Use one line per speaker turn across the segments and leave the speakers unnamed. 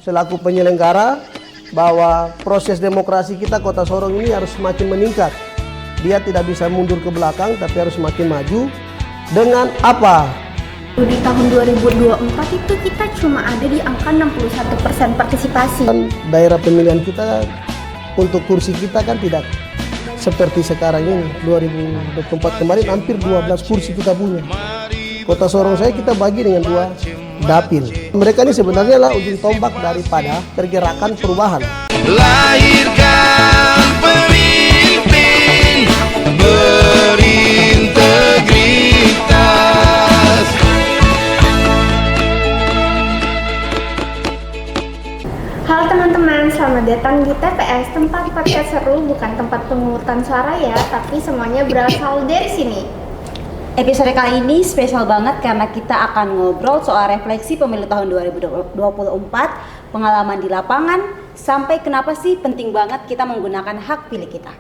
selaku penyelenggara bahwa proses demokrasi kita Kota Sorong ini harus semakin meningkat. Dia tidak bisa mundur ke belakang tapi harus semakin maju. Dengan apa?
Di tahun 2024 itu kita cuma ada di angka 61% partisipasi.
Daerah pemilihan kita untuk kursi kita kan tidak seperti sekarang ini. 2024 kemarin hampir 12 kursi kita punya. Kota Sorong saya kita bagi dengan 2 dapil. Mereka ini sebenarnya lah ujung tombak daripada pergerakan perubahan.
Lahirkan pemimpin berintegritas.
Halo teman-teman, selamat datang di TPS, tempat podcast seru, bukan tempat pemungutan suara ya, tapi semuanya berasal dari sini.
Episode kali ini spesial banget karena kita akan ngobrol soal refleksi pemilu tahun 2024, pengalaman di lapangan, sampai kenapa sih penting banget kita menggunakan hak pilih kita.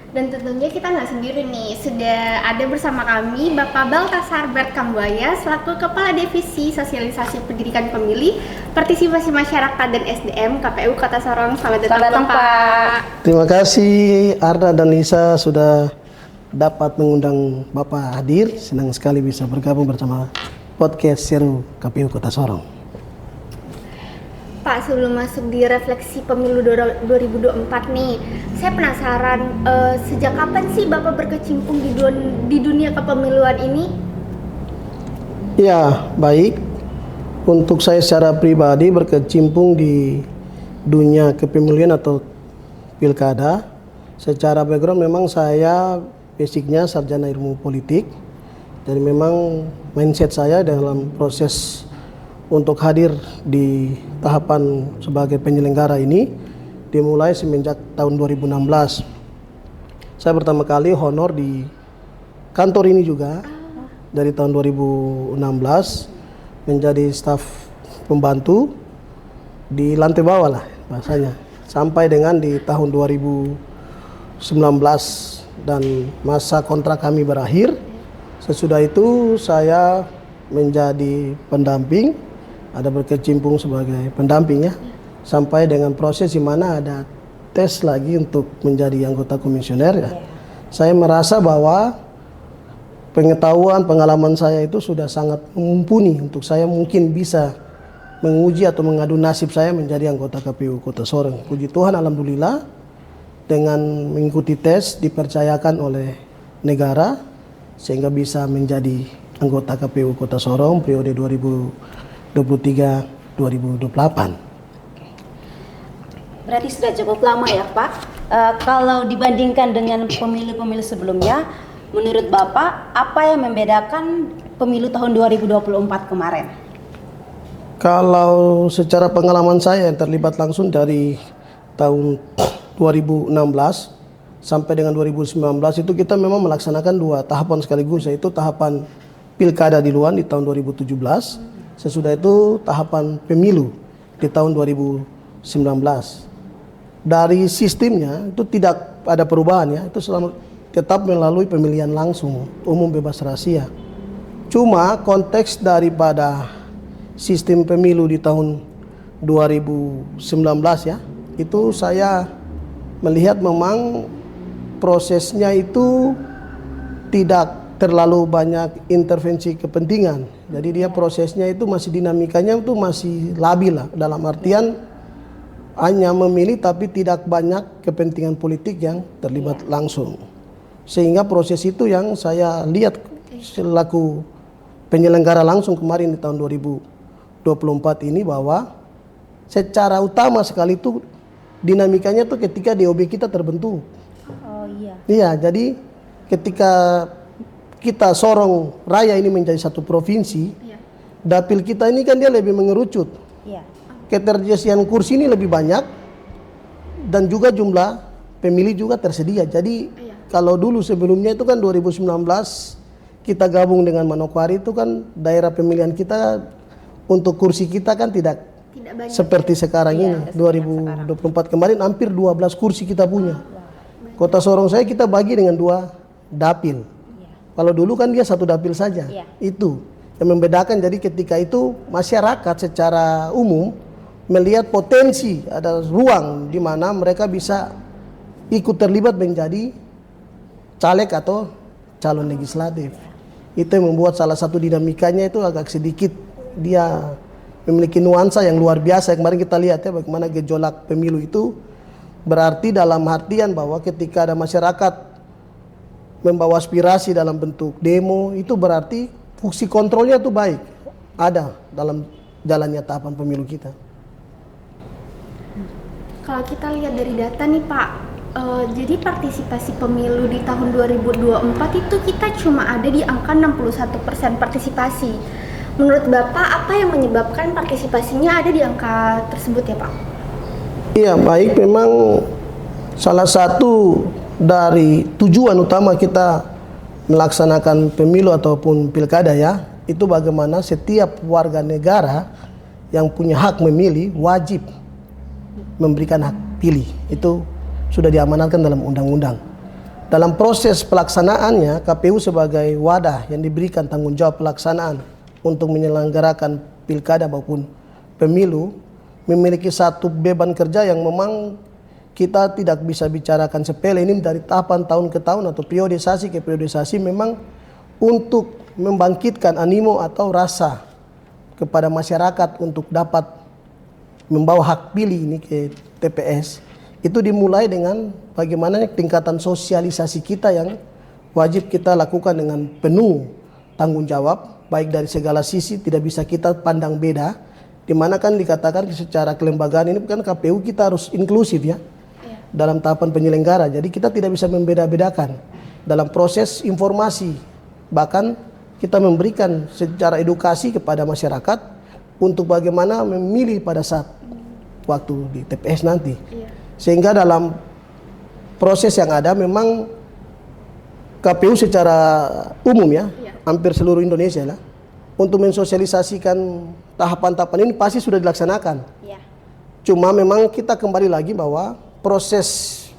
Dan tentunya kita nggak sendiri nih, sudah ada bersama kami Bapak Baltasar Bert Kambuaya selaku Kepala Divisi Sosialisasi Pendidikan Pemilih, Partisipasi Masyarakat dan SDM KPU Kota Sorong. Selamat datang Pak.
Terima kasih Arda dan Lisa sudah dapat mengundang Bapak hadir. Senang sekali bisa bergabung bersama podcast seru KPU Kota Sorong.
Pak, sebelum masuk di refleksi pemilu 2024 nih, saya penasaran sejak kapan sih Bapak berkecimpung di dunia kepemiluan ini?
Ya, baik. Untuk saya secara pribadi berkecimpung di dunia kepemilian atau pilkada. Secara background memang saya basicnya sarjana ilmu politik. Jadi memang mindset saya dalam proses untuk hadir di tahapan sebagai penyelenggara ini dimulai semenjak tahun 2016. Saya pertama kali honor di kantor ini juga dari tahun 2016 menjadi staf pembantu di lantai bawah lah bahasanya. Sampai dengan di tahun 2019 dan masa kontrak kami berakhir. Sesudah itu saya menjadi pendamping, ada berkecimpung sebagai pendampingnya, sampai dengan proses di mana ada tes lagi untuk menjadi anggota komisioner ya. Saya merasa bahwa pengetahuan, pengalaman saya itu sudah sangat mumpuni untuk saya mungkin bisa menguji atau mengadu nasib saya menjadi anggota KPU Kota Sorong. Puji Tuhan, alhamdulillah dengan mengikuti tes dipercayakan oleh negara sehingga bisa menjadi anggota KPU Kota Sorong periode 2023-2028.
Berarti sudah cukup lama ya Pak. Kalau dibandingkan dengan pemilu-pemilu sebelumnya, menurut Bapak apa yang membedakan pemilu tahun 2024 kemarin?
Kalau secara pengalaman saya yang terlibat langsung dari tahun 2016 sampai dengan 2019 itu kita memang melaksanakan 2 tahapan sekaligus, yaitu tahapan pilkada di luar di tahun 2017, sesudah itu tahapan pemilu di tahun 2019. Dari sistemnya itu tidak ada perubahan ya, itu selalu tetap melalui pemilihan langsung, umum bebas rahasia. Cuma konteks daripada sistem pemilu di tahun 2019 ya, itu saya melihat memang prosesnya itu tidak terlalu banyak intervensi kepentingan. Jadi dia prosesnya itu masih dinamikanya itu masih labil lah, dalam artian hanya memilih tapi tidak banyak kepentingan politik yang terlibat langsung. Sehingga proses itu yang saya lihat selaku penyelenggara langsung kemarin di tahun 2024 ini, bahwa secara utama sekali itu dinamikanya tuh ketika DOB kita terbentuk.
Oh iya.
Iya, jadi ketika kita Sorong Raya ini menjadi satu provinsi, dapil kita ini kan dia lebih mengerucut.
Iya.
Keterisian kursi ini lebih banyak dan juga jumlah pemilih juga tersedia. Jadi kalau dulu sebelumnya itu kan 2019 kita gabung dengan Manokwari, itu kan daerah pemilihan kita untuk kursi kita kan tidak
banyak
seperti sekarang ini. 2024 kemarin hampir 12 kursi kita punya. Kota Sorong saya kita bagi dengan 2 dapil. Kalau dulu kan dia 1 dapil saja. Itu yang membedakan. Jadi ketika itu masyarakat secara umum melihat potensi, ada ruang di mana mereka bisa ikut terlibat menjadi caleg atau calon legislatif. Itu yang membuat salah satu dinamikanya itu agak sedikit dia memiliki nuansa yang luar biasa. Kemarin kita lihat ya bagaimana gejolak pemilu itu, berarti dalam artian bahwa ketika ada masyarakat membawa aspirasi dalam bentuk demo, itu berarti fungsi kontrolnya itu baik ada dalam jalannya tahapan pemilu kita.
Kalau kita lihat dari data nih Pak, jadi partisipasi pemilu di tahun 2024 itu kita cuma ada di angka 61% partisipasi. Menurut Bapak, apa yang menyebabkan partisipasinya ada di angka tersebut ya Pak?
Iya, baik, memang salah satu dari tujuan utama kita melaksanakan pemilu ataupun pilkada ya, itu bagaimana setiap warga negara yang punya hak memilih wajib memberikan hak pilih. Itu sudah diamanatkan dalam undang-undang. Dalam proses pelaksanaannya, KPU sebagai wadah yang diberikan tanggung jawab pelaksanaan untuk menyelenggarakan pilkada maupun pemilu, memiliki satu beban kerja yang memang kita tidak bisa bicarakan sepele. Ini dari tahapan tahun ke tahun atau periodisasi ke periodisasi, memang untuk membangkitkan animo atau rasa kepada masyarakat untuk dapat membawa hak pilih ini ke TPS, itu dimulai dengan bagaimana tingkatan sosialisasi kita yang wajib kita lakukan dengan penuh tanggung jawab, baik dari segala sisi, tidak bisa kita pandang beda. Dimana kan dikatakan secara kelembagaan ini kan KPU kita harus inklusif ya, dalam tahapan penyelenggara. Jadi kita tidak bisa membeda-bedakan dalam proses informasi. Bahkan kita memberikan secara edukasi kepada masyarakat untuk bagaimana memilih pada saat waktu di TPS nanti. Sehingga dalam proses yang ada memang KPU secara umum ya, hampir seluruh Indonesia lah, untuk mensosialisasikan tahapan-tahapan ini pasti sudah dilaksanakan. Cuma memang kita kembali lagi bahwa proses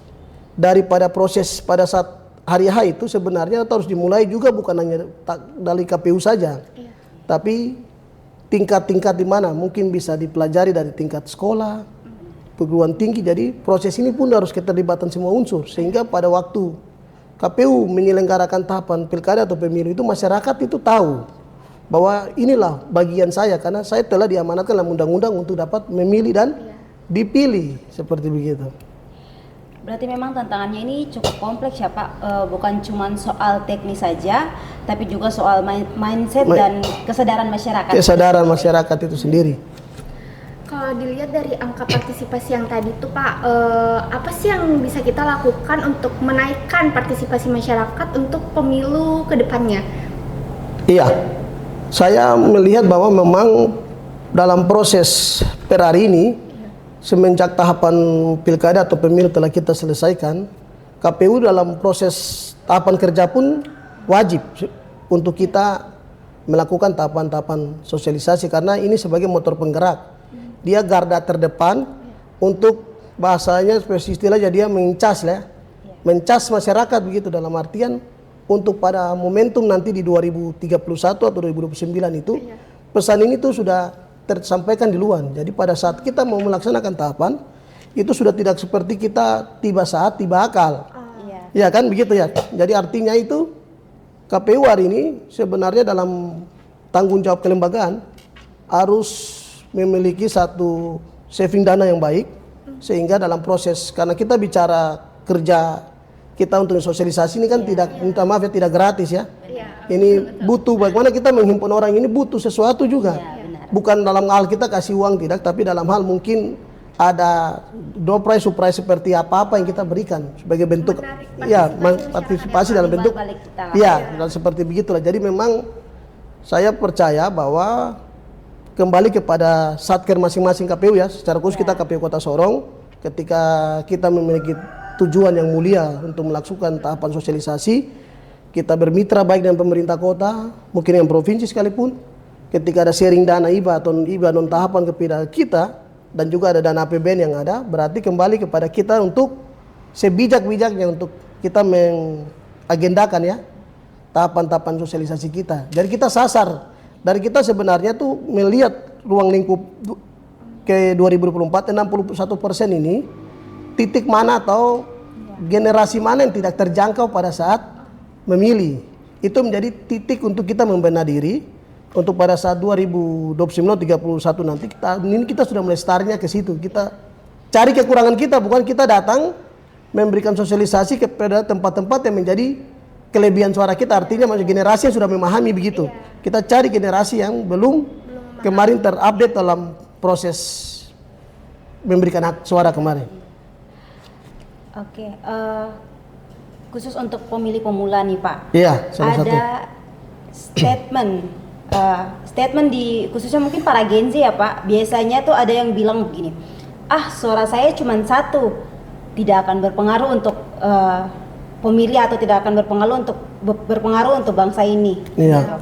daripada proses pada saat hari H itu sebenarnya harus dimulai juga bukan hanya dari KPU saja, tapi tingkat-tingkat di mana mungkin bisa dipelajari dari tingkat sekolah, perguruan tinggi. Jadi proses ini pun harus keterlibatan semua unsur, sehingga pada waktu KPU menyelenggarakan tahapan pilkada atau pemilu itu masyarakat itu tahu bahwa inilah bagian saya, karena saya telah diamanatkan dalam undang-undang untuk dapat memilih dan dipilih, seperti begitu.
Berarti memang tantangannya ini cukup kompleks ya Pak, bukan cuma soal teknis saja, tapi juga soal mindset dan kesadaran masyarakat.
Kesadaran masyarakat itu sendiri.
Kalau dilihat dari angka partisipasi yang tadi tuh Pak, apa sih yang bisa kita lakukan untuk menaikkan partisipasi masyarakat untuk pemilu ke depannya?
Iya, saya melihat bahwa memang dalam proses per hari ini, semenjak tahapan pilkada atau pemilu telah kita selesaikan, KPU dalam proses tahapan kerja pun wajib untuk kita melakukan tahapan-tahapan sosialisasi, karena ini sebagai motor penggerak. Dia garda terdepan untuk bahasanya istilahnya dia mencas lah, mencas masyarakat begitu, dalam artian untuk pada momentum nanti di 2031 atau 2029 itu pesan ini tuh sudah tersampaikan di luar. Jadi pada saat kita mau melaksanakan tahapan itu sudah tidak seperti kita tiba saat tiba akal. Ya kan begitu ya. Jadi artinya itu KPU hari ini sebenarnya dalam tanggung jawab kelembagaan harus memiliki satu saving dana yang baik, sehingga dalam proses, karena kita bicara kerja kita untuk sosialisasi ini kan tidak, minta maaf ya, tidak gratis ya. Ini butuh, bagaimana kita menghimpun orang ini butuh sesuatu juga. Bukan dalam hal kita kasih uang, tidak, tapi dalam hal mungkin ada door prize, surprise seperti apa-apa yang kita berikan sebagai bentuk partisipasi dalam bentuk seperti begitulah. Jadi memang saya percaya bahwa kembali kepada satker masing-masing KPU ya, secara khusus kita KPU Kota Sorong, ketika kita memiliki tujuan yang mulia untuk melakukan tahapan sosialisasi, kita bermitra baik dengan pemerintah kota, mungkin yang provinsi sekalipun, ketika ada sharing dana IBA atau IBA non tahapan kepada kita, dan juga ada dana APBN yang ada, berarti kembali kepada kita untuk sebijak-bijaknya untuk kita mengagendakan ya tahapan-tahapan sosialisasi kita. Jadi kita sasar, dari kita sebenarnya tuh melihat ruang lingkup ke 2024, 61% ini titik mana atau generasi mana yang tidak terjangkau pada saat memilih. Itu menjadi titik untuk kita membenahi diri untuk pada saat 2029-31 nanti kita sudah mulai startnya ke situ. Kita cari kekurangan kita, bukan kita datang memberikan sosialisasi kepada tempat-tempat yang menjadi kelebihan suara kita. Artinya generasi yang sudah memahami begitu. Kita cari generasi yang belum kemarin terupdate dalam proses memberikan hak suara kemarin.
Oke, khusus untuk pemilih pemula nih Pak.
Iya, salah satu.
Ada statement di khususnya mungkin para Gen Z ya Pak. Biasanya tuh ada yang bilang begini, suara saya cuma satu, tidak akan berpengaruh untuk pemilih atau tidak akan berpengaruh untuk bangsa ini.
Iya.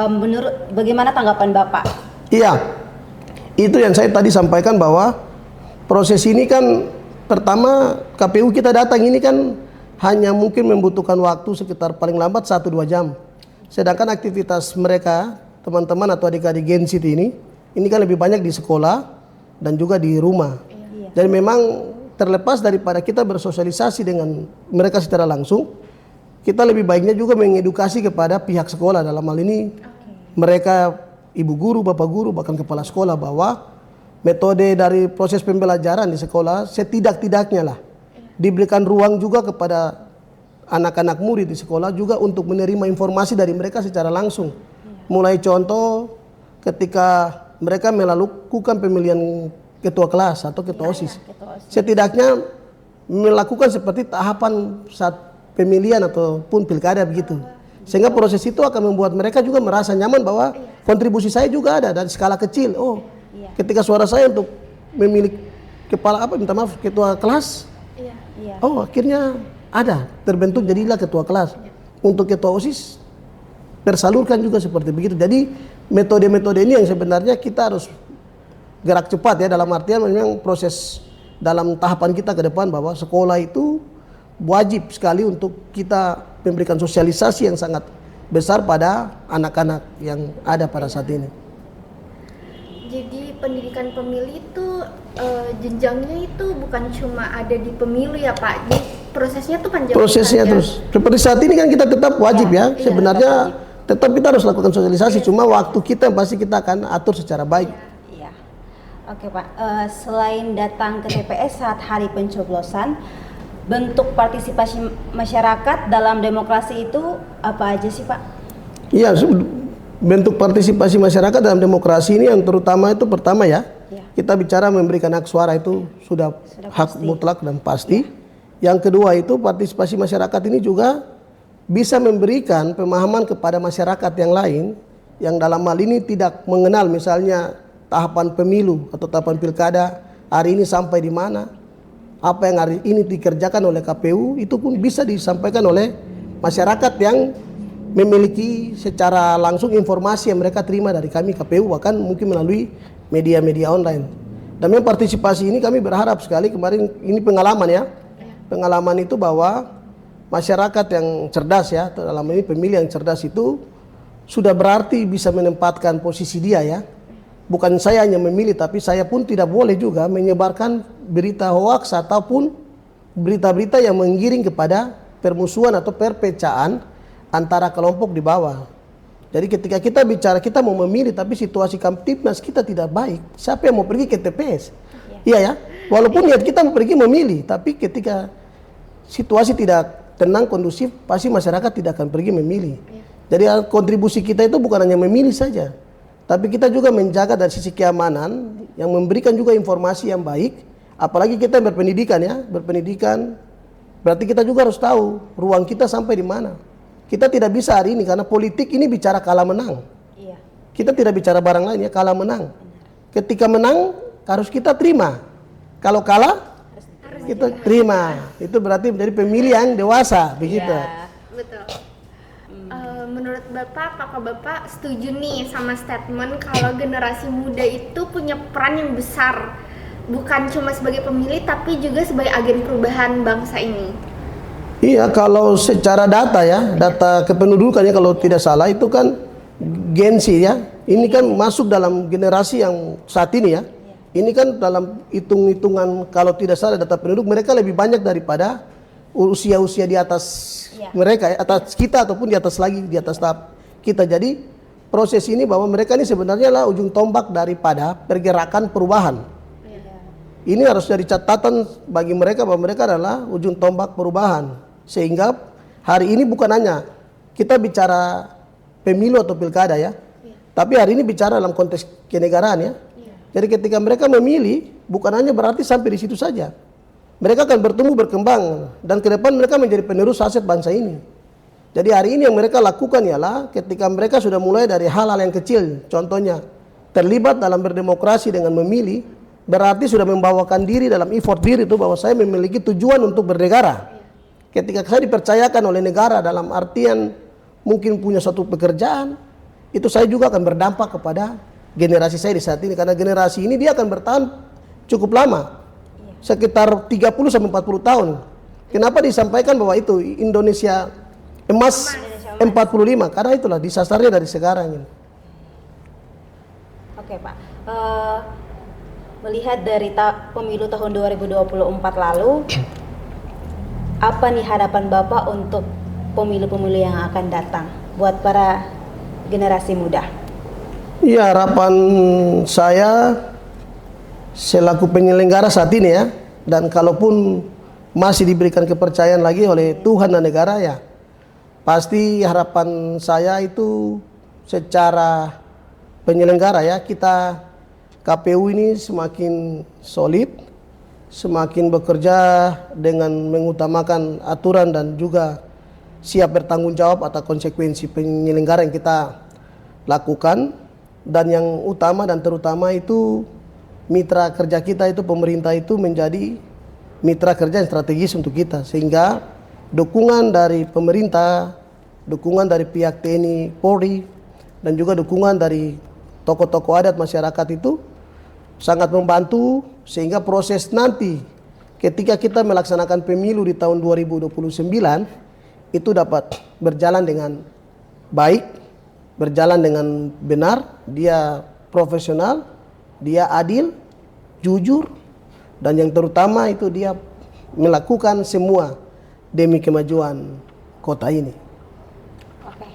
Menurut bagaimana tanggapan Bapak?
Iya, itu yang saya tadi sampaikan bahwa proses ini kan pertama KPU kita datang ini kan hanya mungkin membutuhkan waktu sekitar paling lambat 1-2 jam. Sedangkan aktivitas mereka, teman-teman atau adik-adik Gen Z ini kan lebih banyak di sekolah dan juga di rumah. Jadi memang terlepas daripada kita bersosialisasi dengan mereka secara langsung, kita lebih baiknya juga mengedukasi kepada pihak sekolah, dalam hal ini mereka ibu guru, bapak guru, bahkan kepala sekolah, bahwa metode dari proses pembelajaran di sekolah setidak-tidaknya lah diberikan ruang juga kepada anak-anak murid di sekolah juga untuk menerima informasi dari mereka secara langsung. Mulai contoh ketika mereka melakukan pemilihan ketua kelas atau ketua OSIS. Setidaknya melakukan seperti tahapan saat pemilihan ataupun pilkada begitu. Sehingga proses itu akan membuat mereka juga merasa nyaman bahwa kontribusi saya juga ada dari skala kecil. Oh, ketika suara saya untuk memilih ketua kelas, oh akhirnya ada terbentuk jadilah ketua kelas. Untuk ketua OSIS tersalurkan juga seperti begitu. Jadi metode-metode ini yang sebenarnya kita harus gerak cepat ya, dalam artian memang proses dalam tahapan kita ke depan bahwa sekolah itu wajib sekali untuk kita memberikan sosialisasi yang sangat besar pada anak-anak yang ada pada saat ini.
Jadi pendidikan pemilih itu jenjangnya itu bukan cuma ada di pemilu ya Pak. Jadi prosesnya tuh panjang.
Prosesnya terus. Seperti saat ini kan kita tetap wajib ya. Sebenarnya tetap kita harus lakukan sosialisasi. Cuma waktu kita pasti kita akan atur secara baik.
Iya. Oke Pak. Selain datang ke TPS saat hari pencoblosan, bentuk partisipasi masyarakat dalam demokrasi itu apa aja sih Pak? Iya,
bentuk partisipasi masyarakat dalam demokrasi ini yang terutama itu pertama ya, kita bicara memberikan hak suara itu sudah hak
pasti,
mutlak dan pasti. Yang kedua itu partisipasi masyarakat ini juga bisa memberikan pemahaman kepada masyarakat yang lain yang dalam hal ini tidak mengenal misalnya tahapan pemilu atau tahapan pilkada hari ini sampai di mana. Apa yang hari ini dikerjakan oleh KPU itu pun bisa disampaikan oleh masyarakat yang memiliki secara langsung informasi yang mereka terima dari kami KPU, bahkan mungkin melalui media-media online. Dan memang partisipasi ini kami berharap sekali, kemarin ini pengalaman ya, pengalaman itu bahwa masyarakat yang cerdas ya, dalam ini pemilih yang cerdas itu sudah berarti bisa menempatkan posisi dia ya. Bukan saya hanya memilih, tapi saya pun tidak boleh juga menyebarkan berita hoaks ataupun berita-berita yang menggiring kepada permusuhan atau perpecahan antara kelompok di bawah. Jadi ketika kita bicara kita mau memilih tapi situasi Kamtibnas kita tidak baik, siapa yang mau pergi ke TPS? Iya ya, walaupun niat kita mau pergi memilih, tapi ketika situasi tidak tenang kondusif, pasti masyarakat tidak akan pergi memilih. Jadi kontribusi kita itu bukan hanya memilih saja, tapi kita juga menjaga dari sisi keamanan yang memberikan juga informasi yang baik. Apalagi kita berpendidikan ya, berpendidikan berarti kita juga harus tahu ruang kita sampai di mana. Kita tidak bisa hari ini karena politik ini bicara kalah menang. Kita tidak bicara barang lain ya, kalah menang. Ketika menang harus kita terima. Kalau kalah kita terima. Itu berarti menjadi pemilih yang dewasa begitu.
Betul. Menurut Bapak, apakah Bapak setuju nih sama statement kalau generasi muda itu punya peran yang besar, bukan cuma sebagai pemilih tapi juga sebagai agen perubahan bangsa ini?
Iya, kalau secara data ya, data kependudukan ya kalau tidak salah itu kan Gen Z ya, ini kan masuk dalam generasi yang saat ini ya, ini kan dalam hitung-hitungan kalau tidak salah data penduduk mereka lebih banyak daripada usia-usia di atas mereka, atas kita ataupun di atas lagi di atas tahap kita. Jadi proses ini bahwa mereka ini sebenarnya adalah ujung tombak daripada pergerakan perubahan. Ini harus jadi catatan bagi mereka bahwa mereka adalah ujung tombak perubahan. Sehingga hari ini bukan hanya kita bicara pemilu atau pilkada ya, tapi hari ini bicara dalam konteks kenegaraan ya. Jadi ketika mereka memilih, bukan hanya berarti sampai di situ saja. Mereka akan bertumbuh, berkembang, dan ke depan mereka menjadi penerus aset bangsa ini. Jadi hari ini yang mereka lakukan ialah ketika mereka sudah mulai dari hal-hal yang kecil, contohnya terlibat dalam berdemokrasi dengan memilih, berarti sudah membawakan diri dalam effort diri itu bahwa saya memiliki tujuan untuk bernegara. Ketika saya dipercayakan oleh negara dalam artian mungkin punya suatu pekerjaan, itu saya juga akan berdampak kepada generasi saya di saat ini, karena generasi ini dia akan bertahan cukup lama, sekitar 30 sampai 40 tahun. Kenapa disampaikan bahwa itu Indonesia emas 45? Karena itulah disasarnya dari sekarang ini.
Oke Pak, melihat dari pemilu tahun 2024 lalu, apa nih harapan Bapak untuk pemilu-pemilu yang akan datang buat para generasi muda?
Iya, harapan saya selaku penyelenggara saat ini ya, dan kalaupun masih diberikan kepercayaan lagi oleh Tuhan dan negara ya, pasti harapan saya itu secara penyelenggara ya, kita KPU ini semakin solid, semakin bekerja dengan mengutamakan aturan dan juga siap bertanggung jawab atas konsekuensi penyelenggara yang kita lakukan. Dan yang utama dan terutama itu mitra kerja kita itu pemerintah itu menjadi mitra kerja yang strategis untuk kita, sehingga dukungan dari pemerintah, dukungan dari pihak TNI, Polri, dan juga dukungan dari tokoh-tokoh adat masyarakat itu sangat membantu sehingga proses nanti ketika kita melaksanakan pemilu di tahun 2029 itu dapat berjalan dengan baik, berjalan dengan benar, dia profesional, dia adil, jujur, dan yang terutama itu dia melakukan semua demi kemajuan kota ini.
Oke.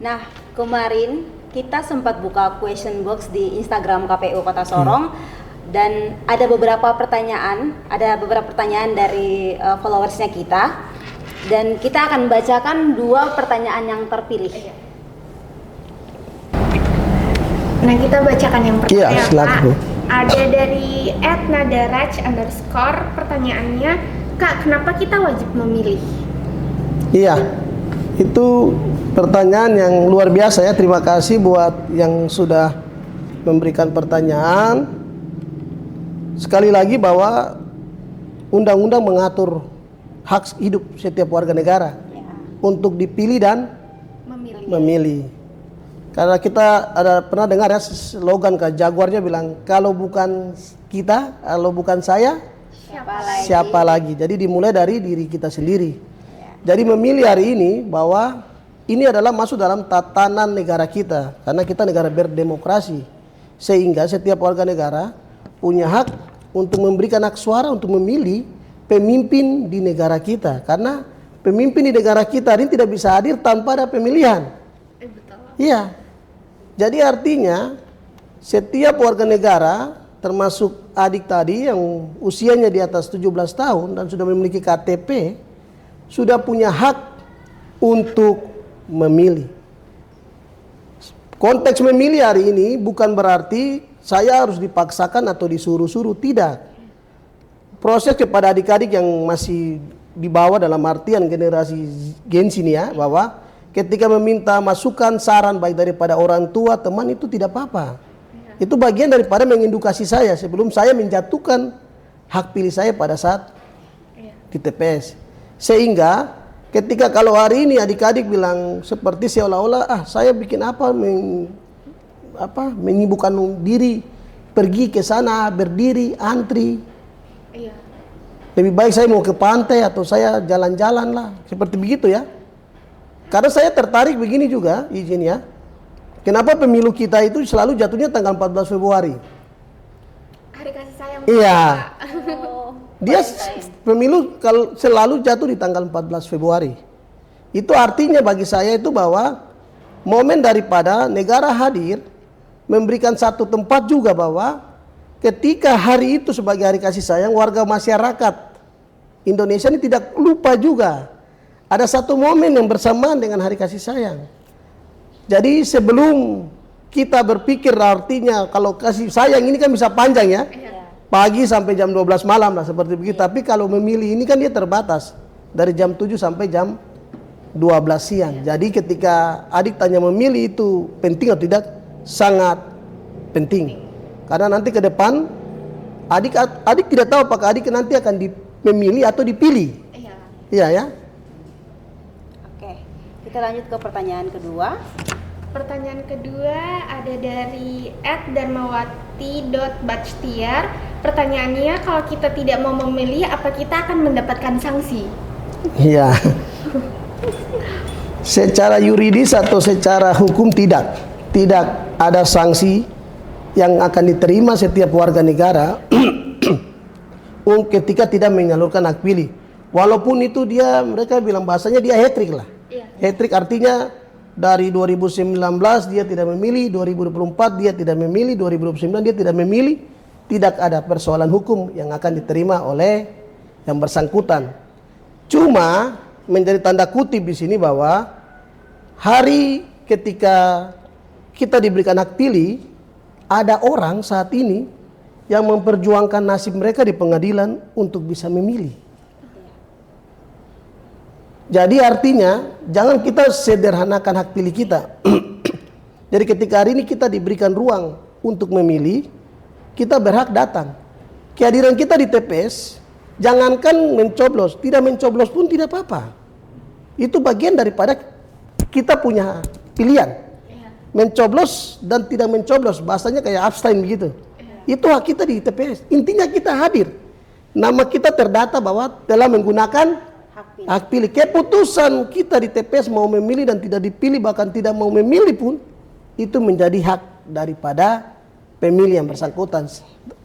Nah, kemarin kita sempat buka question box di Instagram KPU Kota Sorong dan ada beberapa pertanyaan dari followersnya kita, dan kita akan bacakan 2 pertanyaan yang terpilih.
Nah, kita bacakan yang pertama
Iya, silakan, Bu.
Ada dari @nadaraj_, pertanyaannya, Kak, kenapa kita wajib memilih?
Iya, itu pertanyaan yang luar biasa ya. Terima kasih buat yang sudah memberikan pertanyaan. Sekali lagi bahwa undang-undang mengatur hak hidup setiap warga negara untuk dipilih dan memilih. Karena kita pernah dengar ya slogan Jaguarnya bilang, kalau bukan kita, kalau bukan saya, siapa lagi? Jadi dimulai dari diri kita sendiri. Jadi memilih hari ini bahwa ini adalah masuk dalam tatanan negara kita, karena kita negara berdemokrasi, sehingga setiap warga negara punya hak untuk memberikan hak suara untuk memilih pemimpin di negara kita, karena pemimpin di negara kita ini tidak bisa hadir tanpa ada pemilihan. Iya. Jadi artinya setiap warga negara termasuk adik tadi yang usianya di atas 17 tahun dan sudah memiliki KTP sudah punya hak untuk memilih. Konteks memilih hari ini bukan berarti saya harus dipaksakan atau disuruh-suruh, tidak. Proses kepada adik-adik yang masih di bawah dalam artian generasi Gen Z ini ya, bahwa ketika meminta masukan, saran baik daripada orang tua, teman, itu tidak apa-apa. Itu bagian daripada mengedukasi saya sebelum saya menjatuhkan hak pilih saya pada saat di TPS. Sehingga ketika kalau hari ini adik-adik bilang seperti seolah-olah saya bikin menyibukkan diri pergi ke sana, berdiri, antri. Lebih baik saya mau ke pantai atau saya jalan-jalan lah, seperti begitu ya. Karena saya tertarik begini juga, izin ya. Kenapa pemilu kita itu selalu jatuhnya tanggal 14 Februari?
sayang.
Iya.
Pak.
Oh,
Dia
Valentine.
pemilu kalau selalu jatuh di tanggal 14 Februari. Itu artinya bagi saya itu bahwa momen daripada negara hadir memberikan satu tempat juga bahwa ketika hari itu sebagai hari kasih sayang, warga masyarakat Indonesia ini tidak lupa juga ada satu momen yang bersamaan dengan hari kasih sayang. Jadi sebelum kita berpikir artinya kalau kasih sayang ini kan bisa panjang ya, pagi sampai jam 12 malam lah seperti begitu. Tapi kalau memilih ini kan dia terbatas dari jam 7 sampai jam 12 siang. Jadi ketika adik tanya memilih itu penting atau tidak, sangat penting. Karena nanti ke depan adik tidak tahu apakah adik nanti akan memilih atau dipilih.
Iya.
Iya ya.
Oke, kita lanjut ke pertanyaan kedua.
Pertanyaan kedua ada dari @darmawati.bachtiar. Pertanyaannya, kalau kita tidak mau memilih, apa kita akan mendapatkan sanksi?
Iya. Secara yuridis atau secara hukum tidak ada sanksi yang akan diterima setiap warga negara ketika tidak menyalurkan hak pilih. Walaupun itu mereka bilang bahasanya dia hat-trick lah.
Iya.
Hat-trick artinya dari 2019 dia tidak memilih, 2024 dia tidak memilih, 2029 dia tidak memilih, tidak ada persoalan hukum yang akan diterima oleh yang bersangkutan. Cuma menjadi tanda kutip di sini bahwa hari ketika kita diberikan hak pilih, ada orang saat ini yang memperjuangkan nasib mereka di pengadilan untuk bisa memilih. Jadi artinya jangan kita sederhanakan hak pilih kita. Jadi ketika hari ini kita diberikan ruang untuk memilih, kita berhak datang. Kehadiran kita di TPS, jangankan mencoblos, tidak mencoblos pun tidak apa-apa. Itu bagian daripada kita punya pilihan. Mencoblos dan tidak mencoblos, bahasanya kayak abstain begitu. Itu hak kita di TPS. Intinya kita hadir. Nama kita terdata bahwa telah menggunakan hak pilih. Keputusan kita di TPS mau memilih dan tidak dipilih, bahkan tidak mau memilih pun, itu menjadi hak daripada pemilih yang bersangkutan.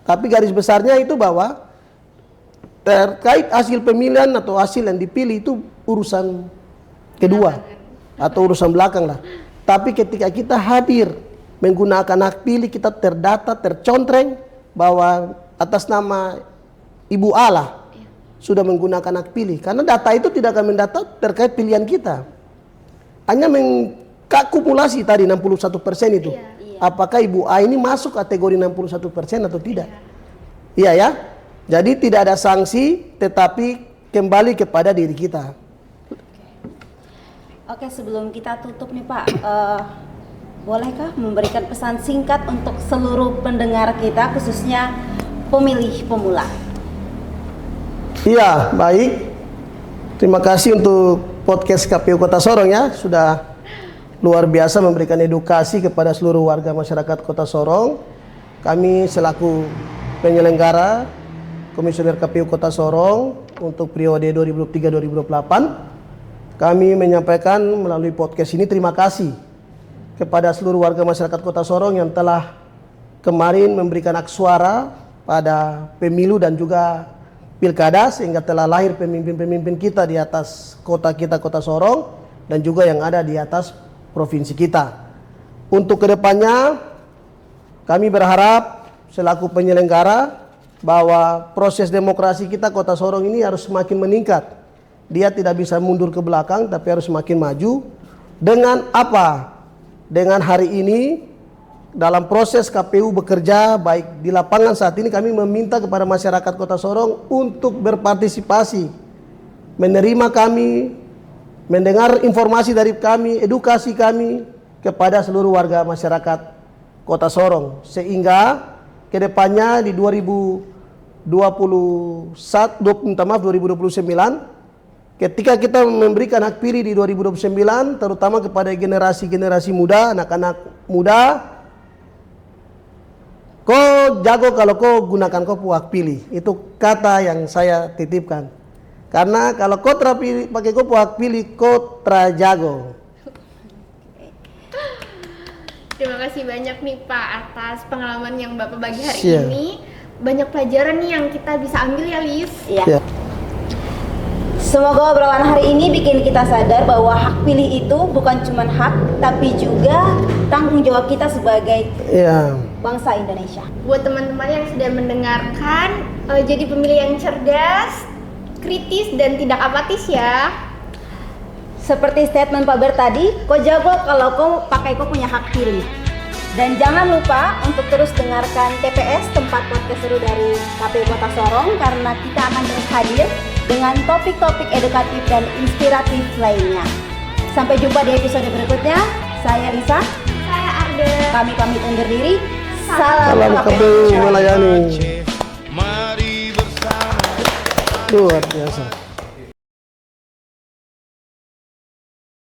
Tapi garis besarnya itu bahwa terkait hasil pemilihan atau hasil yang dipilih itu urusan kedua atau urusan belakang lah. Tapi ketika kita hadir menggunakan hak pilih, kita terdata, tercontreng bahwa atas nama Ibu Allah sudah menggunakan hak pilih. Karena data itu tidak akan mendata terkait pilihan kita. Hanya mengkumulasi tadi 61% itu.
Iya.
Apakah Ibu A ini masuk kategori 61% atau tidak? Iya ya. Jadi tidak ada sanksi, tetapi kembali kepada diri kita.
Oke, sebelum kita tutup nih Pak, bolehkah memberikan pesan singkat untuk seluruh pendengar kita, khususnya pemilih pemula?
Iya, baik. Terima kasih untuk podcast KPU Kota Sorong ya, sudah luar biasa memberikan edukasi kepada seluruh warga masyarakat Kota Sorong. Kami selaku penyelenggara Komisioner KPU Kota Sorong untuk periode 2023-2028, kami menyampaikan melalui podcast ini terima kasih kepada seluruh warga masyarakat Kota Sorong yang telah kemarin memberikan hak suara pada pemilu dan juga pilkada, sehingga telah lahir pemimpin-pemimpin kita di atas kota kita, Kota Sorong, dan juga yang ada di atas provinsi kita. Untuk kedepannya, kami berharap selaku penyelenggara bahwa proses demokrasi kita Kota Sorong ini harus semakin meningkat. Dia tidak bisa mundur ke belakang, tapi harus semakin maju. Dengan apa? Dengan hari ini dalam proses KPU bekerja baik di lapangan saat ini, kami meminta kepada masyarakat Kota Sorong untuk berpartisipasi, menerima kami, mendengar informasi dari kami, edukasi kami kepada seluruh warga masyarakat Kota Sorong, sehingga kedepannya di 2029 ketika kita memberikan hak pilih di 2029, terutama kepada generasi-generasi muda, anak-anak muda, kau jago kalau kau gunakan kau hak pilih. Itu kata yang saya titipkan. Karena kalau kau pakai kau hak pilih, kau jago.
Terima kasih banyak nih Pak atas pengalaman yang Bapak bagi hari
Siap.
ini. banyak pelajaran nih yang kita bisa ambil ya, Lis.
Iya.
Ya.
Semoga obrolan hari ini bikin kita sadar bahwa hak pilih itu bukan cuma hak, tapi juga tanggung jawab kita sebagai
Ya.
bangsa Indonesia.
Buat teman-teman yang sudah mendengarkan, jadi pemilih yang cerdas, kritis, dan tidak apatis ya.
Seperti statement Pak Ber tadi, kau jago kalau kau punya hak pilih. Dan jangan lupa untuk terus dengarkan TPS, tempat podcast seru dari KPU Kota Sorong, karena kita akan terus hadir dengan topik-topik edukatif dan inspiratif lainnya. Sampai jumpa di episode berikutnya. Saya Lisa,
Saya Arda.
kami pamit undur diri.
Salam
Salam
KPU melayani.
Mari bersama
Luar biasa.